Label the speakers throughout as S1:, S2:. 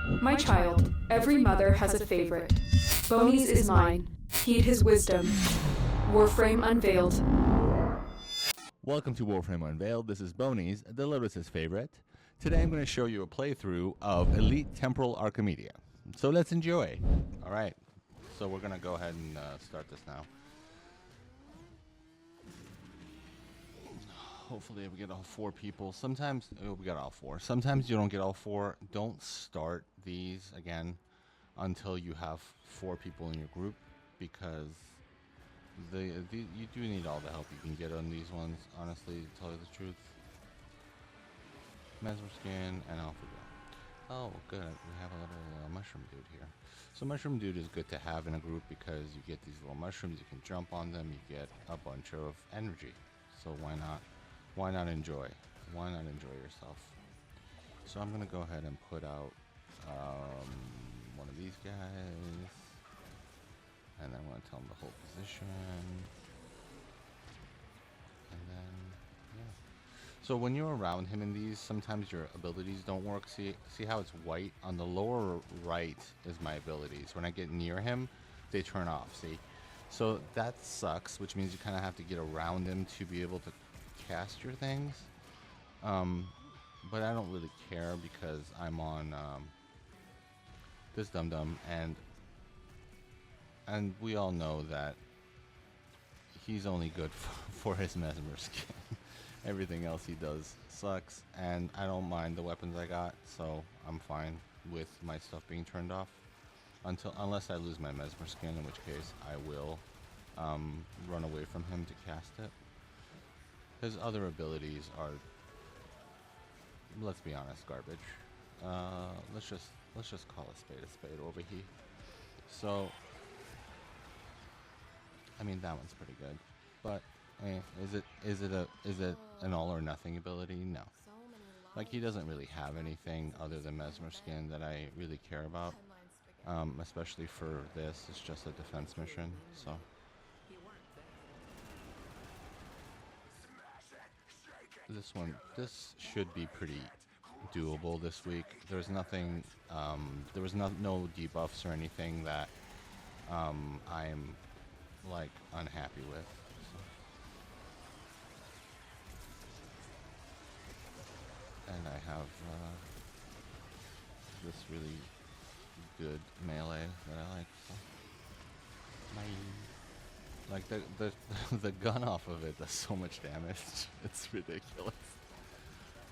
S1: My child, every mother has a favorite. Boney's is mine. Heed his wisdom. Warframe Unveiled.
S2: Welcome to Warframe Unveiled. This is Boney's, the Lotus's favorite. Today I'm going to show you a playthrough of Elite Temporal Archimedea. So let's enjoy. Alright, so we're going to go ahead and start this now. Hopefully we get all 4 people. Sometimes, we got all 4. Sometimes you don't get all 4. Don't start these again until you have 4 people in your group, because you do need all the help you can get on these ones, honestly, to tell you the truth. Mesmer skin, and off we go. Oh, good. We have a little mushroom dude here. So mushroom dude is good to have in a group because you get these little mushrooms, you can jump on them, you get a bunch of energy. So why not? Why not enjoy? Why not enjoy yourself? So I'm gonna go ahead and put out one of these guys, and then I'm gonna tell him to hold position, and then yeah. So when you're around him in these, sometimes your abilities don't work. See how it's white on the lower right is my abilities. When I get near him, they turn off. See, so that sucks, which means you kind of have to get around him to be able to cast your things, but I don't really care because I'm on this dum-dum, and we all know that he's only good for his mesmer skin. Everything else he does sucks, and I don't mind the weapons I got, so I'm fine with my stuff being turned off unless I lose my mesmer skin, in which case I will run away from him to cast it. His other abilities are, let's be honest, garbage. Let's just call a spade over here. So, I mean, that one's pretty good, but is it an all or nothing ability? No. Like, he doesn't really have anything other than mesmer skin that I really care about. Especially for this, it's just a defense mission. So. This should be pretty doable this week. There's nothing, there was no debuffs or anything that I'm like unhappy with. So. And I have this really good melee that I like. So. Like the gun off of it does so much damage. It's ridiculous.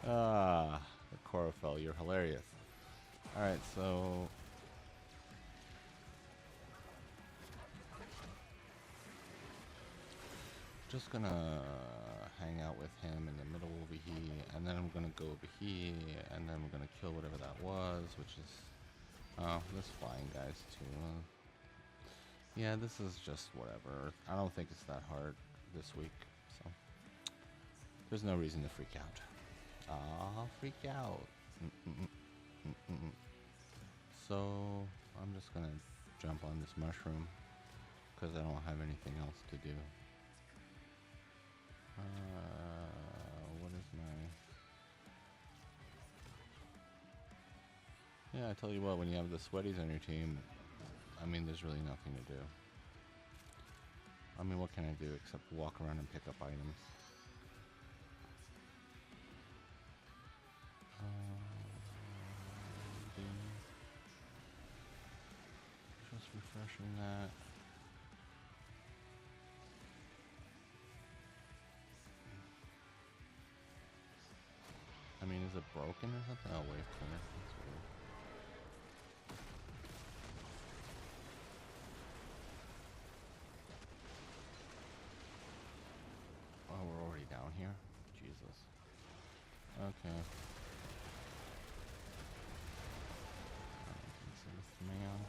S2: Ah, the Chorophel, you're hilarious. Alright, so just gonna hang out with him in the middle over here, and then I'm gonna go over here, and then we're gonna kill whatever that was, which is this flying guys too. Yeah, this is just whatever. I don't think it's that hard this week, so there's no reason to freak out. Freak out. So I'm just gonna jump on this mushroom because I don't have anything else to do. What is my... Yeah, I tell you what, when you have the sweaties on your team, I mean, there's really nothing to do. I mean, what can I do except walk around and pick up items? Just refreshing that. I mean, is it broken or something? Oh, wave clear. That's weird. Oh, we're already down here? Jesus. Okay. I can see this man.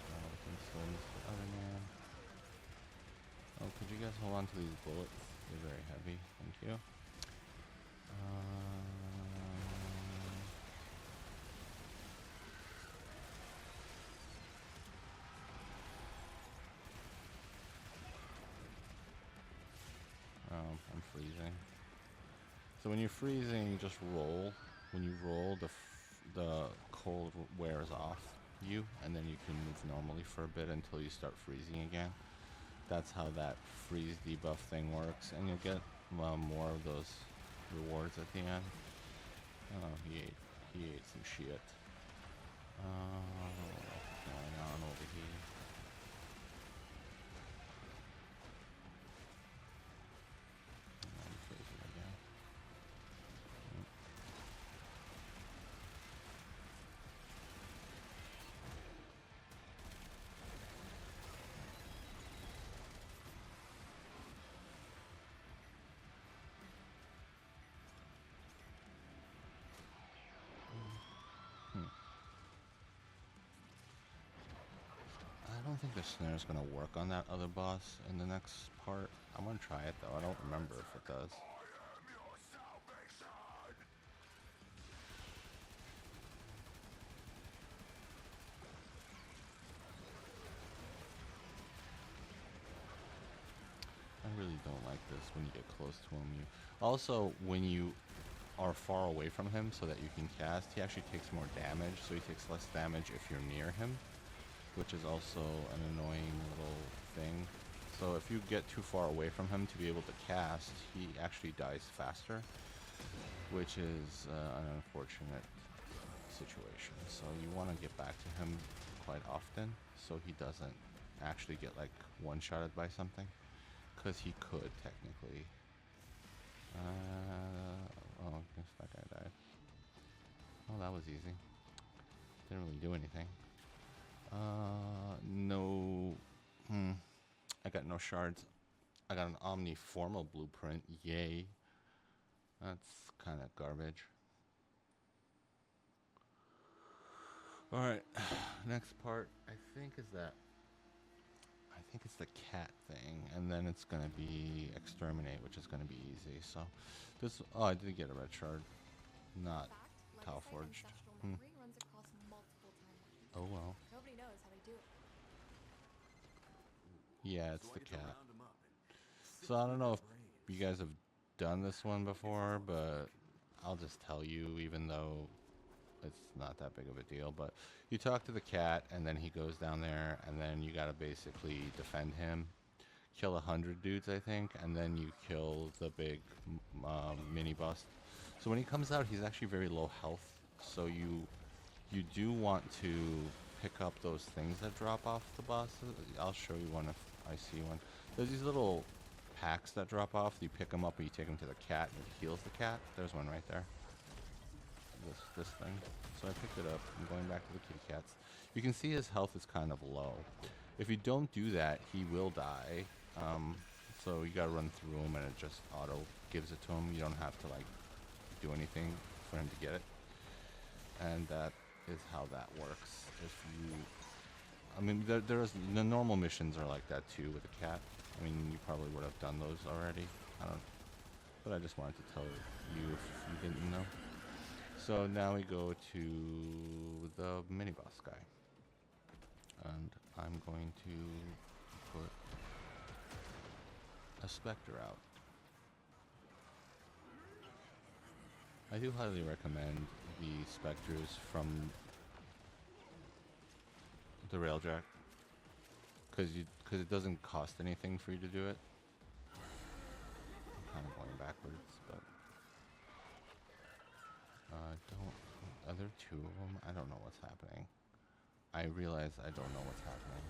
S2: I can still use the other man. Oh, could you guys hold on to these bullets? They're very heavy. Thank you. I'm freezing. So when you're freezing, just roll. When you roll, the cold wears off you, and then you can move normally for a bit until you start freezing again. That's how that freeze debuff thing works, and you'll get more of those rewards at the end. Oh, he ate some shit. What's going on over here? I'm crazy again. I don't think the snare is going to work on that other boss in the next part. I'm going to try it though. I don't remember if it does. I really don't like this when you get close to him. Also, when you are far away from him so that you can cast, he actually takes more damage, so he takes less damage if you're near him, which is also an annoying little thing. So if you get too far away from him to be able to cast, he actually dies faster, which is an unfortunate situation. So you want to get back to him quite often so he doesn't actually get like one-shotted by something, because he could technically. Oh, I guess that guy died. Oh, that was easy. Didn't really do anything. No. I got no shards. I got an omniformal blueprint. Yay. That's kind of garbage. Alright. Next part, I think it's the cat thing. And then it's going to be exterminate, which is going to be easy. So, this. Oh, I did get a red shard. Not Tau Forged. Oh well.
S3: Nobody knows how they do it.
S2: Yeah, it's the cat. So I don't know if you guys have done this one before, but I'll just tell you, even though it's not that big of a deal. But you talk to the cat, and then he goes down there, and then you gotta basically defend him. Kill 100 dudes, I think, and then you kill the big mini boss. So when he comes out, he's actually very low health. So you do want to pick up those things that drop off the bosses. I'll show you one if I see one. There's these little packs that drop off. You pick them up and you take them to the cat, and it heals the cat. There's one right there. This thing. So I picked it up. I'm going back to the kitty cats. You can see his health is kind of low. If you don't do that, he will die. So you gotta run through him, and it just auto gives it to him. You don't have to like do anything for him to get it. And that is how that works. If you, I mean, there's the normal missions are like that too with the cat. I mean, you probably would have done those already. But I just wanted to tell you if you didn't know. So now we go to the mini boss guy, and I'm going to put a Spectre out. I do highly recommend the Spectres from the Railjack, because it doesn't cost anything for you to do it. I'm kind of going backwards, but are there two of them? I don't know what's happening. I realize I don't know what's happening.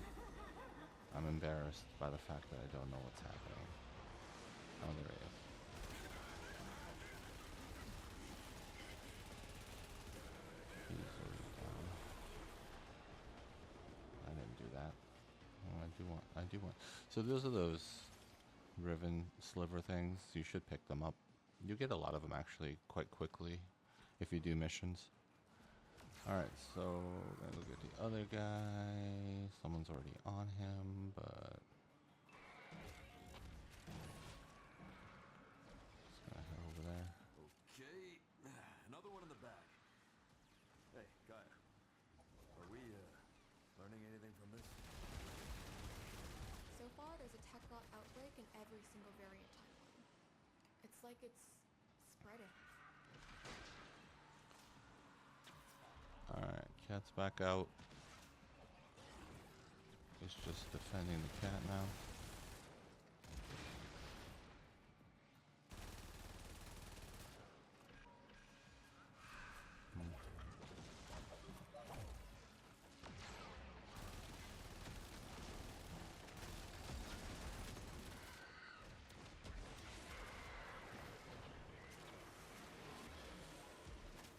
S2: I'm embarrassed by the fact that I don't know what's happening. Oh, there he is. Easily down. I didn't do that. Oh, I do want. So those are those riven sliver things. You should pick them up. You get a lot of them actually quite quickly if you do missions. Alright, so we're gonna look at the other guy. Someone's already on him, but just gonna head over there.
S4: Okay, another one in the bag. Hey, Gaia, are we learning anything from this?
S3: So far, there's a Techrot outbreak in every single variant timeline. It's like it's spreading.
S2: Cat's back out. It's just defending the cat now.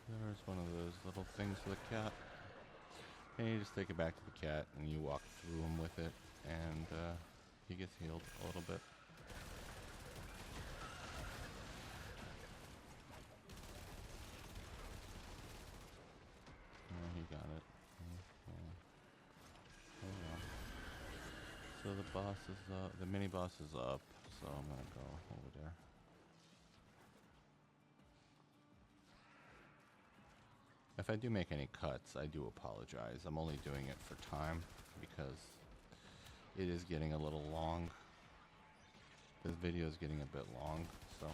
S2: There's one of those little things for the cat. And you just take it back to the cat and you walk through him with it, and he gets healed a little bit. Oh, he got it. Okay. Hold on. So the boss is the mini boss is up, so I'm gonna go over there. If I do make any cuts, I do apologize. I'm only doing it for time because it is getting a little long. This video is getting a bit long, so.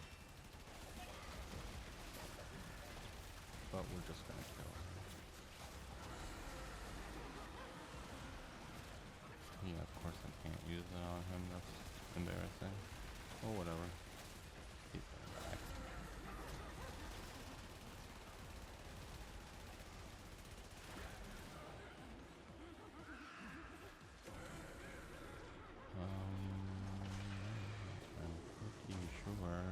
S2: But we're just gonna kill him. Yeah, of course I can't use it on him. That's embarrassing. Oh, whatever. He's going back. I'm pretty sure.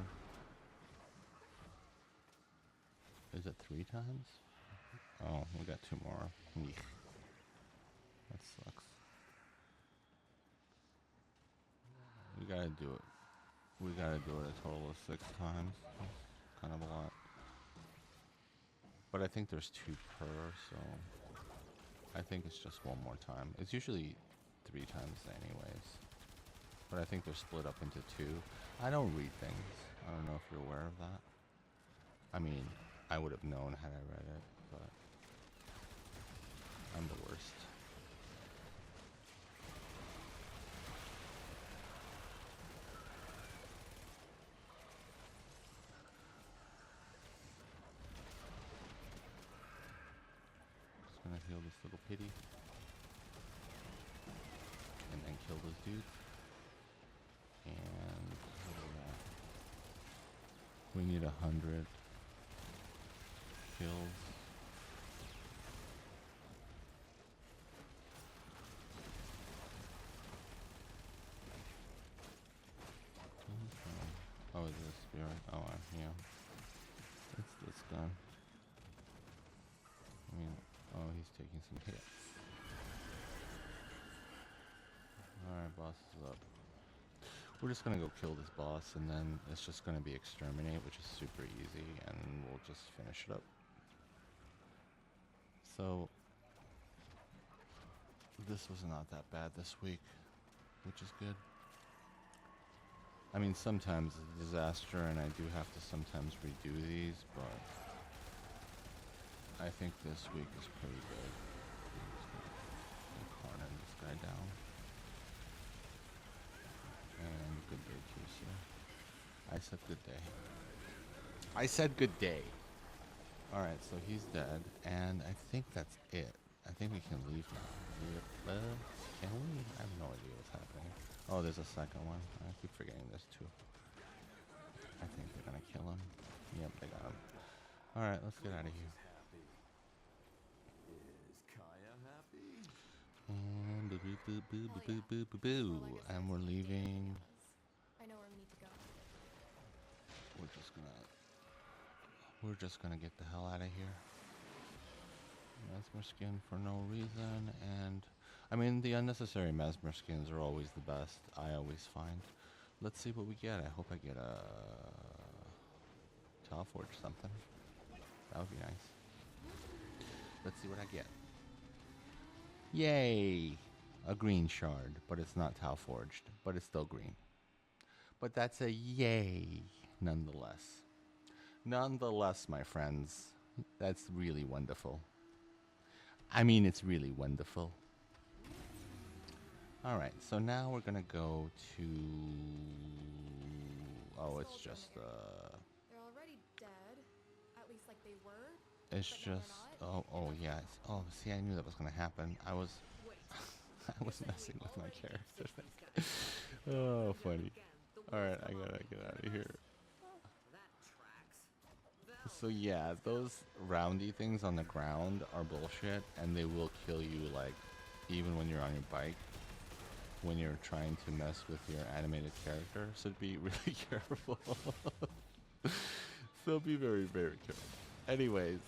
S2: Is it 3 times? Oh, we got 2 more. Eek. That sucks. We gotta do it. We gotta do it a total of 6 times. That's kind of a lot. But I think there's 2 per, so I think it's just 1 more time. It's usually 3 times anyways. But I think they're split up into 2. I don't read things. I don't know if you're aware of that. I mean, I would have known had I read it, but I'm the worst. Just gonna heal this little pity. And then kill this dude. And what do we got? We need 100 kills. Oh, is this spirit? Oh, yeah. It's this gun. I mean, oh, he's taking some hits. Alright, boss is up. We're just gonna go kill this boss, and then it's just gonna be exterminate, which is super easy, and we'll just finish it up. So, this was not that bad this week, which is good. I mean, sometimes it's a disaster, and I do have to sometimes redo these, but I think this week is pretty good. I'm cornering this guy down. And good day, QC. I said good day. I said good day. Alright, so he's dead, and I think that's it. I think we can leave now. Can we? I have no idea what's happening. Oh, there's a second one. I keep forgetting there's 2. I think they're gonna kill him. Yep, they got him. Alright, let's get out of here.
S4: Is Kaya happy?
S2: And boo. And we're leaving.
S3: I know where we need to go.
S2: We're just gonna get the hell out of here. Mesmer skin for no reason, and I mean the unnecessary mesmer skins are always the best. I always find. Let's see what we get. I hope I get a Talforge something. That would be nice. Let's see what I get. Yay! A green shard, but it's not Talforged, but it's still green. But that's a yay, nonetheless. Nonetheless, my friends, that's really wonderful. I mean, it's really wonderful. Alright, so now we're gonna go to... Oh, it's just,
S3: They're already dead. At least like they were.
S2: It's
S3: but now
S2: just, Oh yeah. Oh, see, I knew that was gonna happen. I was, I was messing with my character. Oh, funny. All right, I gotta get out of here. So yeah, those roundy things on the ground are bullshit, and they will kill you like, even when you're on your bike, when you're trying to mess with your animated character. So be really careful. So be very, very careful. Anyways,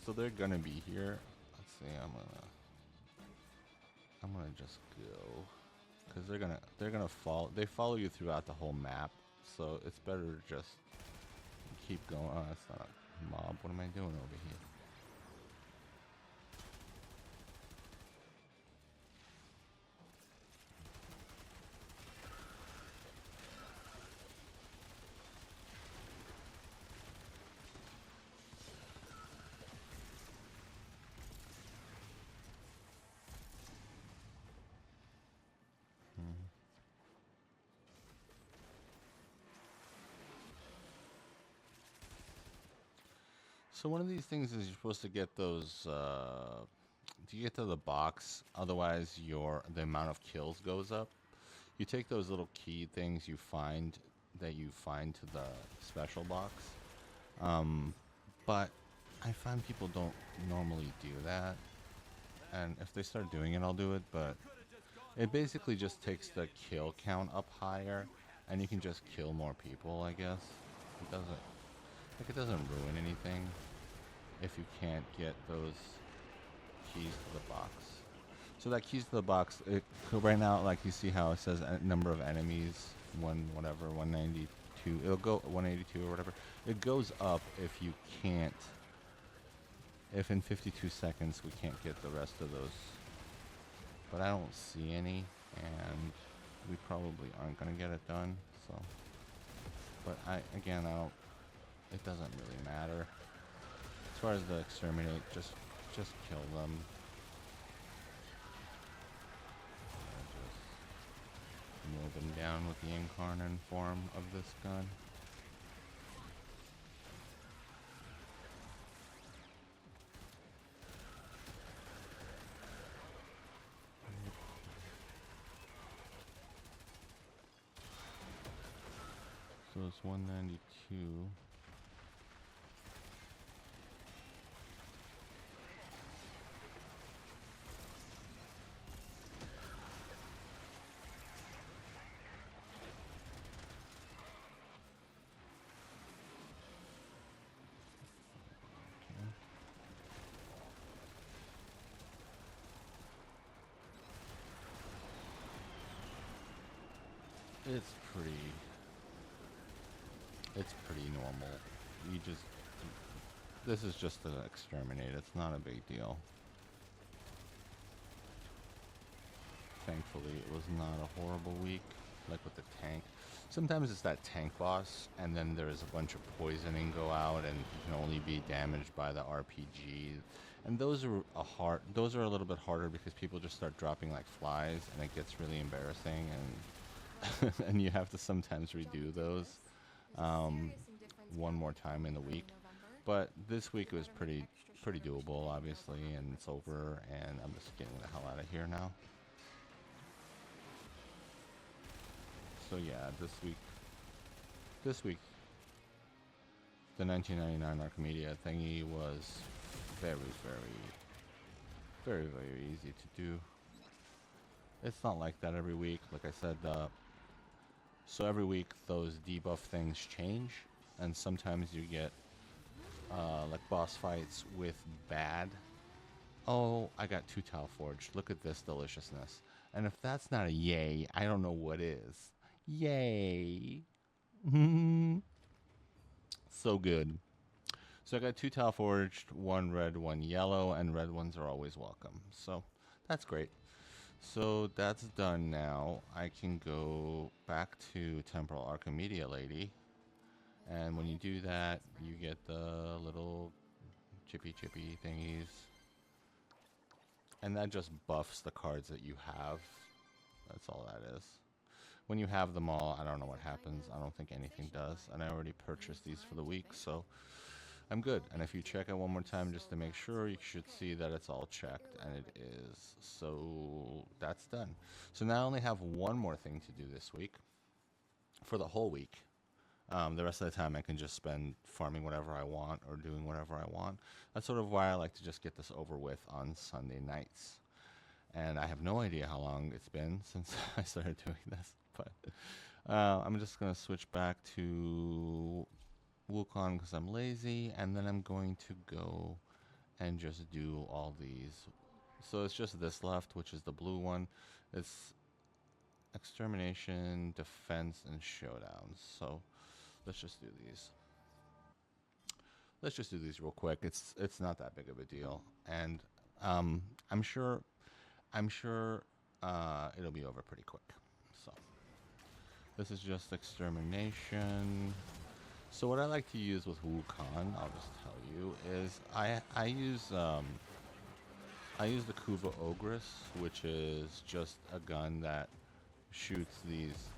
S2: so they're gonna be here. Let's see. I'm gonna just go because they're gonna follow. They follow you throughout the whole map, so it's better to just keep going. Oh, that's not a mob. What am I doing over here? So one of these things is you're supposed to get those. To get to the box, otherwise the amount of kills goes up. You take those little key things you find to the special box. But I find people don't normally do that, and if they start doing it, I'll do it. But it basically just takes the kill count up higher, and you can just kill more people. I guess it doesn't ruin anything if you can't get those keys to the box. So that keys to the box, right now, like you see how it says number of enemies, 192. It'll go 182 or whatever. It goes up if in 52 seconds we can't get the rest of those. But I don't see any, and we probably aren't gonna get it done. So, but it doesn't really matter. As far as the exterminate, just kill them. Just mow them down with the incarnate form of this gun. So it's 192. It's pretty normal. This is just an exterminate. It's not a big deal. Thankfully, it was not a horrible week, like with the tank. Sometimes it's that tank boss, and then there's a bunch of poisoning go out, and you can only be damaged by the RPG. And those are a little bit harder because people just start dropping like flies, and it gets really embarrassing, and and you have to sometimes redo those one more time in the week. But this week was pretty doable, obviously, and it's over, and I'm just getting the hell out of here now. So yeah, this week, the 1999 Archimedea thingy was very, very, very, very easy to do. It's not like that every week. Like I said, so every week those debuff things change, and sometimes you get like boss fights with bad. Oh, I got 2 tile forged. Look at this deliciousness. And if that's not a yay, I don't know what is. Yay. So good. So I got 2 tile forged, 1 red, 1 yellow, and red ones are always welcome. So that's great. So that's done now. I can go back to Temporal Archimedea lady. And when you do that, you get the little chippy thingies. And that just buffs the cards that you have. That's all that is. When you have them all, I don't know what happens. I don't think anything does. And I already purchased these for the week, so I'm good. And if you check it one more time just to make sure, you should see that it's all checked, and it is. So that's done. So now I only have one more thing to do this week for the whole week. The rest of the time I can just spend farming whatever I want or doing whatever I want. That's sort of why I like to just get this over with on Sunday nights. And I have no idea how long it's been since I started doing this, but I'm just going to switch back to Wukong because I'm lazy, and then I'm going to go and just do all these. So it's just this left, which is the blue one. It's extermination, defense, and showdowns. So let's just do these. Let's just do these real quick. It's not that big of a deal, and I'm sure it'll be over pretty quick. So this is just extermination. So what I like to use with Wukong, I'll just tell you, is I use the Kuva Ogress, which is just a gun that shoots these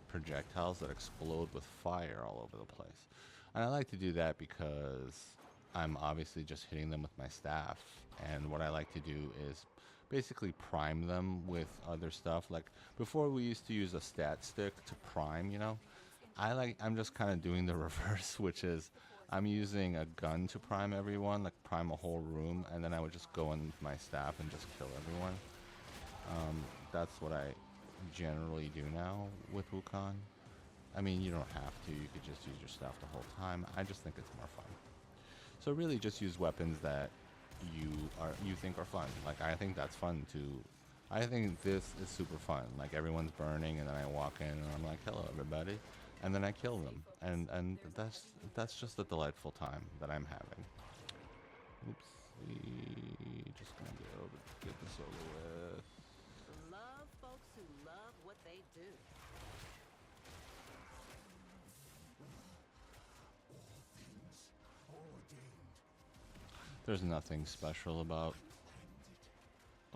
S2: projectiles that explode with fire all over the place. And I like to do that because I'm obviously just hitting them with my staff. And what I like to do is basically prime them with other stuff. Like before we used to use a stat stick to prime, you know. I'm just kind of doing the reverse, which is I'm using a gun to prime everyone, like prime a whole room, and then I would just go in with my staff and just kill everyone. That's what I generally do now with Wukong. I mean, you don't have to. You could just use your staff the whole time. I just think it's more fun. So really, just use weapons that you think are fun. Like I think that's fun too. I think this is super fun. Like everyone's burning, and then I walk in and I'm like, "Hello, everybody," and then I kill them, and that's just a delightful time that I'm having. Oops, just gonna get this over with.
S5: Love folks who love what they do.
S2: There's nothing special about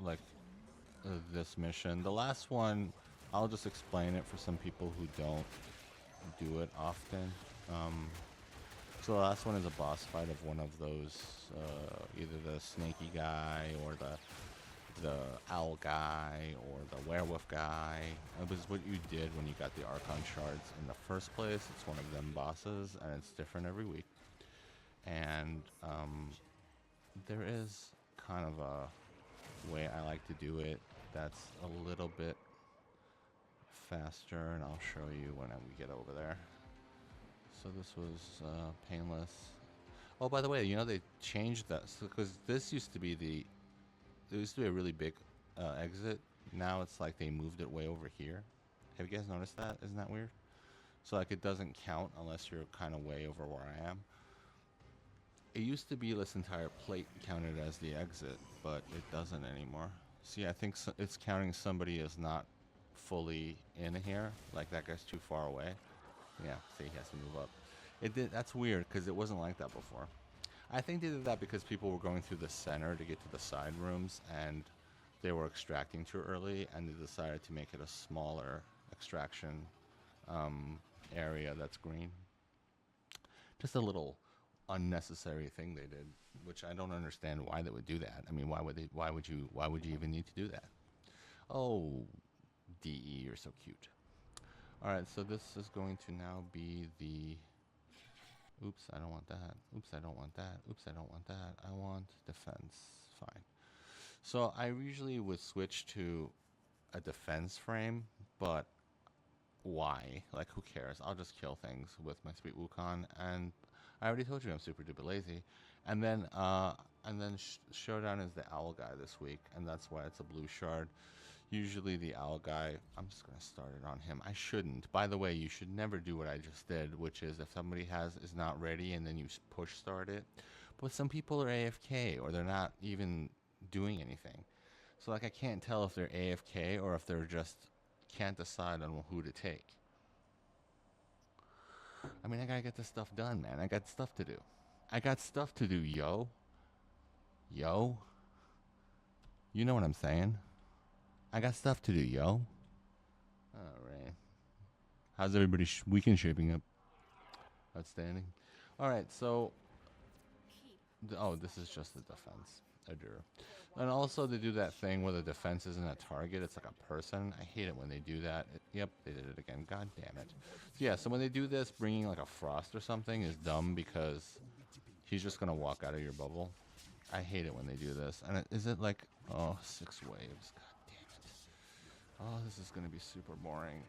S2: like this mission. The last one, I'll just explain it for some people who don't do it often. So the last one is a boss fight of one of those, either the snaky guy or the owl guy or the werewolf guy. It was what you did when you got the Archon shards in the first place. It's one of them bosses, and it's different every week. And there is kind of a way I like to do it that's a little bit faster, and I'll show you when we get over there. So this was painless. Oh, by the way, you know they changed that because this used to be there used to be a really big exit. Now it's like they moved it way over here. Have you guys noticed that? Isn't that weird? So like it doesn't count unless you're kind of way over where I am. It used to be this entire plate counted as the exit, but it doesn't anymore. See, I think it's counting somebody as not fully in here. Like that guy's too far away. Yeah, see, he has to move up. That's weird because it wasn't like that before. I think they did that because people were going through the center to get to the side rooms, and they were extracting too early, and they decided to make it a smaller extraction area that's green. Just a little unnecessary thing they did, which I don't understand why they would do that. I mean, why would you even need to do that? Oh, DE, you're so cute. All right, so this is going to now be the oops, I don't want that. Oops, I don't want that. Oops, I don't want that. I want defense. Fine. So I usually would switch to a defense frame, but why? Like, who cares? I'll just kill things with my sweet Wukong, and I already told you I'm super duper lazy. And then Showdown is the owl guy this week, and that's why it's a blue shard. Usually the owl guy, I'm just going to start it on him. I shouldn't. By the way, you should never do what I just did, which is if somebody is not ready and then you push start it. But some people are AFK or they're not even doing anything. So like I can't tell if they're AFK or if they're just can't decide on who to take. I mean, I got to get this stuff done, man. I got stuff to do. I got stuff to do, yo. Yo. You know what I'm saying? I got stuff to do, yo. Alright. How's everybody's weekend shaping up? Outstanding. Alright, so Oh, this is just the defense. Adur. And also they do that thing where the defense isn't a target, it's like a person. I hate it when they do that. Yep, they did it again. God damn it. So yeah, so when they do this, bringing like a frost or something is dumb because he's just going to walk out of your bubble. I hate it when they do this. And is it like, oh, 6 waves. God damn it. Oh, this is going to be super boring.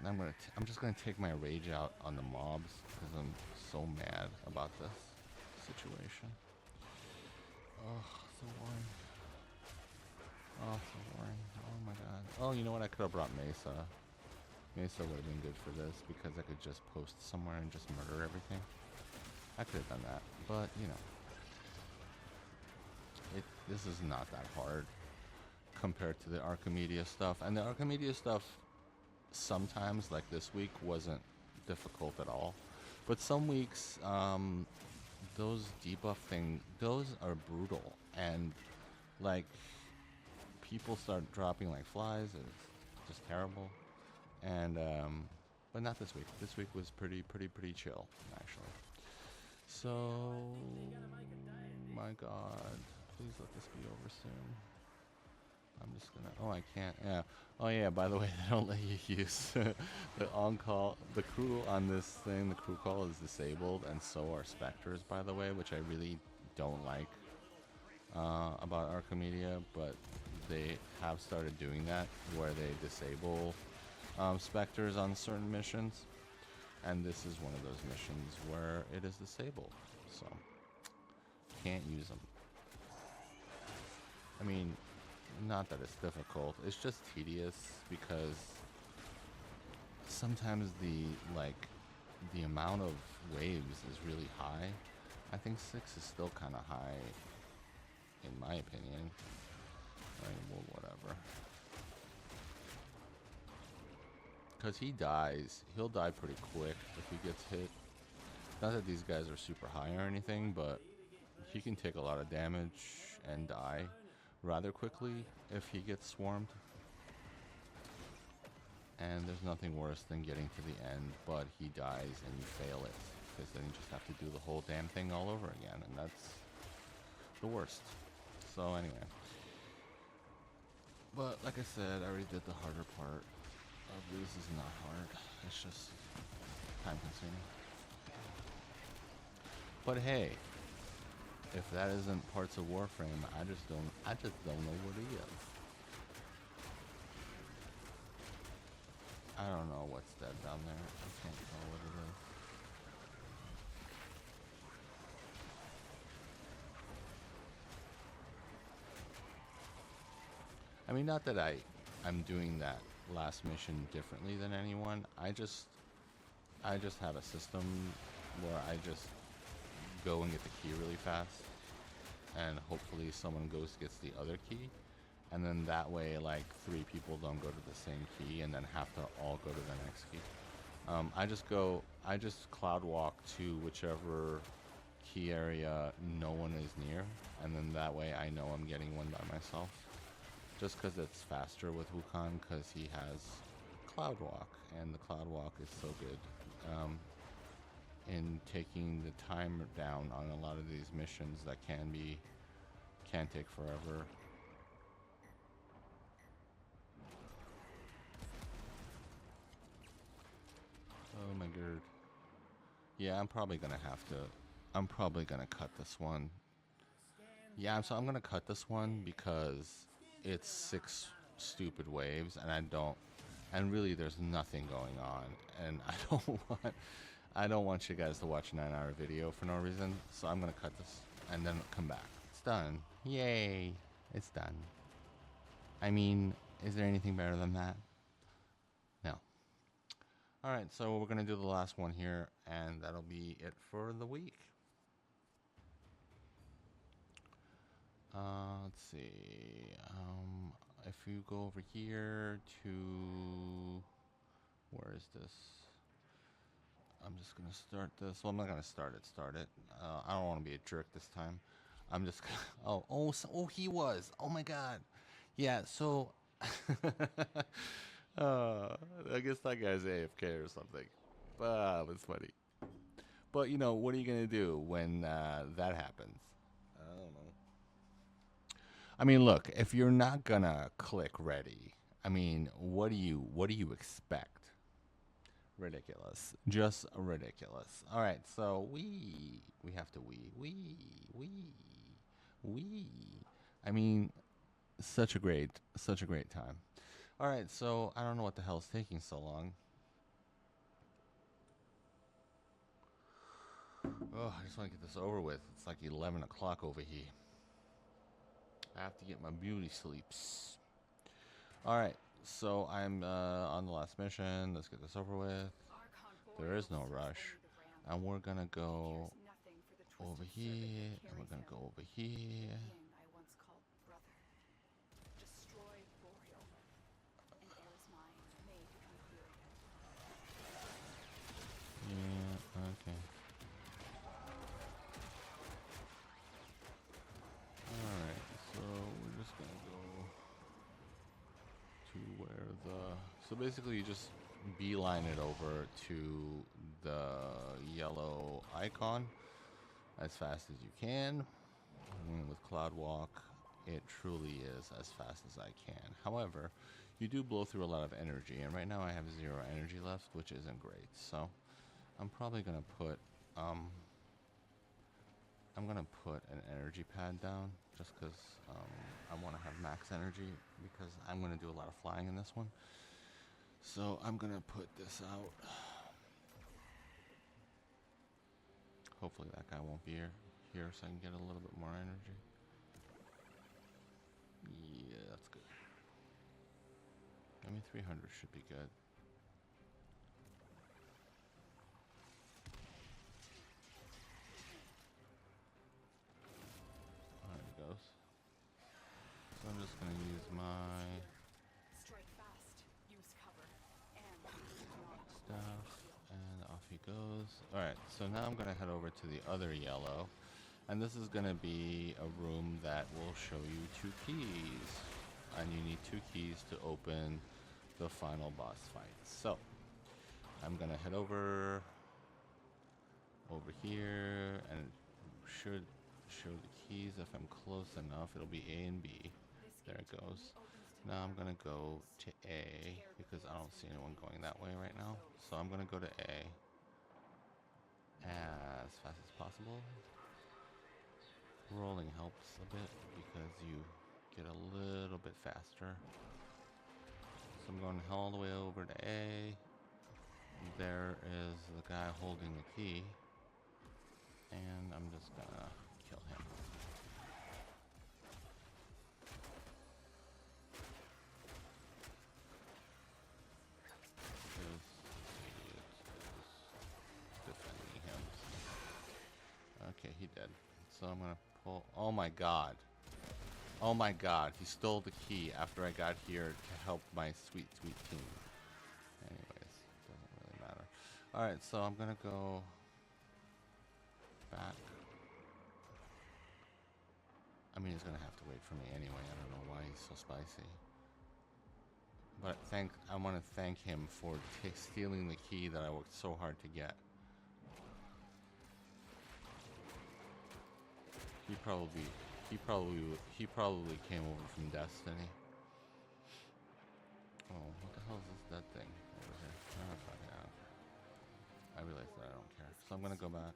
S2: And I'm just gonna take my rage out on the mobs because I'm so mad about this situation. Oh, so boring. Oh, so boring. Oh my god. Oh, you know what? I could have brought Mesa. Mesa would have been good for this because I could just post somewhere and just murder everything. I could have done that, but you know, this is not that hard compared to the Archimedea stuff. And the Archimedea stuff sometimes, like this week, wasn't difficult at all, but some weeks those debuff things, those are brutal, and like people start dropping like flies. It's just terrible. And but not this week. This week was pretty chill actually. So my god, please let this be over soon. I'm just gonna. Oh, I can't. Yeah. Oh, yeah. By the way, they don't let you use the on-call. The crew on this thing, the crew call is disabled, and so are specters, by the way, which I really don't like about Archimedea. But they have started doing that, where they disable specters on certain missions, and this is one of those missions where it is disabled, so can't use them. I mean, not that it's difficult, it's just tedious because sometimes the amount of waves is really high. I think 6 is still kind of high in my opinion. I mean, well, whatever. Because he dies, he'll die pretty quick if he gets hit. Not that these guys are super high or anything, but he can take a lot of damage and die rather quickly if he gets swarmed. And there's nothing worse than getting to the end, but he dies and you fail it. Because then you just have to do the whole damn thing all over again, and that's the worst. So anyway. But like I said, I already did the harder part. This is not hard. It's just time consuming. But hey, if that isn't parts of Warframe, I just don't know what it is. I don't know what's dead down there. I can't tell what it is. I mean, not that I'm doing that last mission differently than anyone. I just have a system where I just go and get the key really fast, and hopefully someone gets the other key, and then that way like 3 people don't go to the same key and then have to all go to the next key. I just cloud walk to whichever key area no one is near, and then that way I know I'm getting one by myself. Just because it's faster with Wukong, because he has Cloud Walk, and the Cloud Walk is so good in taking the time down on a lot of these missions that can take forever. Oh my god. Yeah, I'm probably gonna cut this one. Yeah, so I'm gonna cut this one because it's 6 stupid waves, and really there's nothing going on, and I don't want you guys to watch a 9-hour video for no reason, so I'm gonna cut this and then come back. It's done. Yay, it's done. I mean, is there anything better than that? No. Alright, so we're gonna do the last one here, and that'll be it for the week. Let's see. If you go over here to, where is this? I'm just gonna start this. Well, I'm not gonna start it. I don't want to be a jerk this time. I'm just gonna, he was. Oh my god. Yeah. So, I guess that guy's AFK or something. But it's funny. But you know, what are you gonna do when that happens? I don't know. I mean, look, if you're not gonna click ready, I mean, what do you expect? Ridiculous, just ridiculous. All right, so we have to we. I mean, such a great time. All right, so I don't know what the hell's taking so long. Oh, I just want to get this over with. It's like 11 o'clock over here. I have to get my beauty sleeps. All right, so I'm on the last mission. Let's get this over with. There is no rush. And we're going to go over here, and we're going to go over here. Yeah, okay. Alright, so we're just gonna go to where so basically you just beeline it over to the yellow icon as fast as you can. And with Cloud Walk, it truly is as fast as I can. However, you do blow through a lot of energy, and right now I have 0 energy left, which isn't great. So I'm probably gonna put an energy pad down just because I want to have max energy because I'm going to do a lot of flying in this one. So I'm going to put this out. Hopefully that guy won't be here so I can get a little bit more energy. Yeah, that's good. I mean, 300 should be good. There it goes. So I'm just going to use my stuff, and off he goes. Alright, so now I'm going to head over to the other yellow, and this is going to be a room that will show you 2 keys, and you need 2 keys to open the final boss fight. So I'm going to head over here, and it should show the keys. If I'm close enough, it'll be A and B. There it goes. Now I'm going to go to A because I don't see anyone going that way right now. So I'm going to go to A as fast as possible. Rolling helps a bit because you get a little bit faster. So I'm going all the way over to A. There is the guy holding the key. And I'm just going to kill him. Defending him. Okay, he dead. So I'm gonna pull. Oh my god. Oh my god. He stole the key after I got here to help my sweet, sweet team. Anyways, doesn't really matter. Alright, so I'm gonna go back. I mean, he's gonna have to wait for me anyway. I don't know why he's so spicy. But I want to thank him for stealing the key that I worked so hard to get. He probably came over from Destiny. Oh, what the hell is this dead thing over here? Oh, fuck it, I don't care. I realize that I don't care. So I'm gonna go back.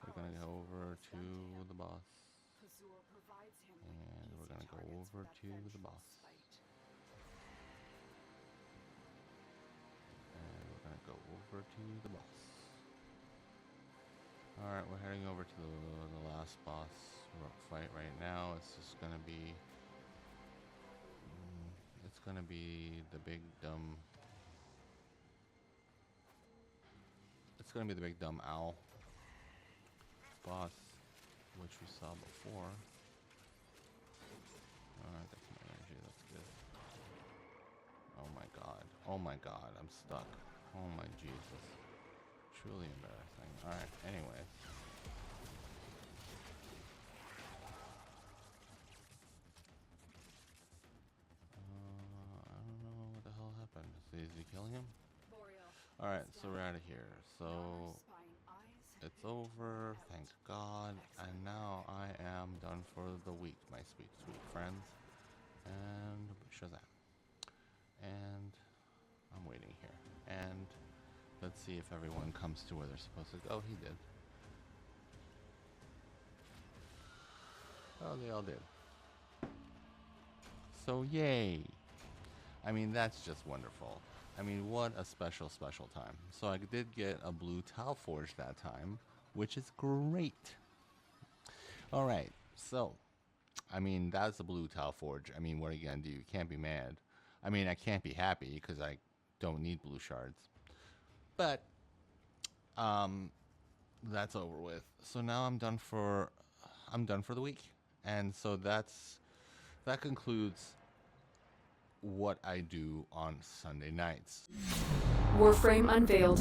S2: We're gonna go over to the boss. And we're gonna go over to the boss. And we're gonna go over to the boss. Alright, we're heading over to the last boss fight right now. It's just gonna be the big dumb owl boss, which we saw before. Alright, that's my energy, that's good. Oh my god. Oh my god, I'm stuck. Oh my Jesus. Truly embarrassing. Alright, anyways. I don't know what the hell happened. Is he killing him? Alright, so we're out of here. So it's over, thank God. And now I am done for the week, my sweet, sweet friends. And Shazam. And I'm waiting here. And let's see if everyone comes to where they're supposed to go. Oh, he did. Oh, they all did. So, yay. I mean, that's just wonderful. I mean, what a special, special time. So I did get a blue tile forge that time, which is great. All right, so, I mean, that's a blue tile forge. I mean, what are you going to do? You can't be mad. I mean, I can't be happy because I don't need blue shards. But, that's over with. So now I'm done for the week. And so that concludes what I do on Sunday nights.
S1: Warframe Unveiled.